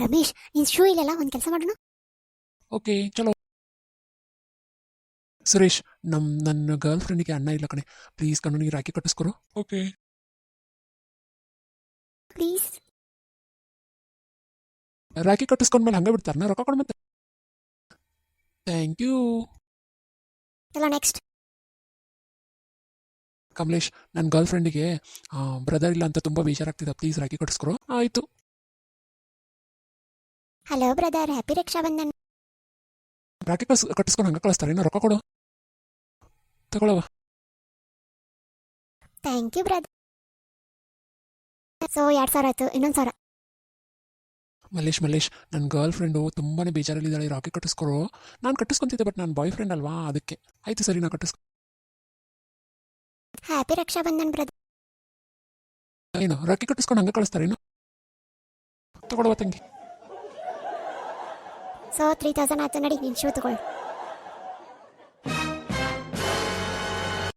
ರಮೇಶ್ ನಿನ್ ಶೂ ಇಲ್ಲಲ್ಲ, ಒಂದು ಕೆಲಸ ಮಾಡೋಣ. ಓಕೆ ಚಲೋ. ಸುರೇಶ್, ನನ್ನ ಗರ್ಲ್ ಫ್ರೆಂಡಿಗೆ ಅಣ್ಣ ಇಲ್ಲ ಕಣೆ, ಪ್ಲೀಸ್ ಕಣ್ಣನಿಗೆ ರಾಖಿ ಕಟ್ಟಿಸ್ಕೊರು. ಓಕೆ. ಪ್ಲೀಸ್. ರಾಖಿ ಕಟ್ಟಿಸ್ಕೊಂಡ್ಮೇಲೆ ಹಂಗೆ ಬಿಡ್ತಾರನ, ರೊಕ್ಕ ಕೊಡು ಮತ್ತೆ. Thank you. ಎಲ್ಲ ನೆಕ್ಸ್ಟ್. ಕಮಲೇಶ್, ನನ್ನ ಗರ್ಲ್ ಫ್ರೆಂಡಿಗೆ ಬ್ರದರ್ ಇಲ್ಲ ಅಂತ ತುಂಬ ಬೇಜಾರಾಗ್ತಿದೆ, ಪ್ಲೀಸ್ ರಾಖಿ ಕಟ್ಟಿಸ್ಕೊರು. ಆಯಿತು. Hello brother, happy Raksha Bandhan. Rakhi ಕಟ್ಟಿಸ್ಕೊಂಡು ಹಂಗೆ ಕಳಿಸ್ತಾರೆ, ಇನ್ನು ರೊಕ್ಕ ಕೊಡು. ತಗೊಳವ. Thank you brother. ಸೊ 2,000 ಆಯ್ತು, ಇನ್ನೊಂದು 1,000. ಮಲ್ಲೇಶ್, ನನ್ನ ಗರ್ಲ್ ಫ್ರೆಂಡು ತುಂಬಾ ಬೇಜಾರಲ್ಲಿದ್ದಾಳೆ, ರಾಖಿ ಕಟ್ಟಿಸ್ಕೊರು. ನಾನು ಕಟ್ಟಿಸ್ಕೊಂತಿದ್ದೆ, ಬಟ್ ನನ್ನ ಬಾಯ್ ಫ್ರೆಂಡ್ ಅಲ್ವಾ, ಅದಕ್ಕೆ. ಆಯಿತು ಸರಿ, ನಾ ಕಟ್ಟಿಸ್ಕೊ. Happy Raksha Bandhan brother. ಏನು ರಾಖಿ ಕಟ್ಟಿಸ್ಕೊಂಡು ಹಂಗೆ ಕಳಿಸ್ತಾರೆ, ಏನು ತಗೊಳವ ತಂಗಿ. ಸೊ 3,000 ಆಯ್ತು, ನಡಿ ನಿನ್ ಶೂ ತಗೊಳ್ಳು.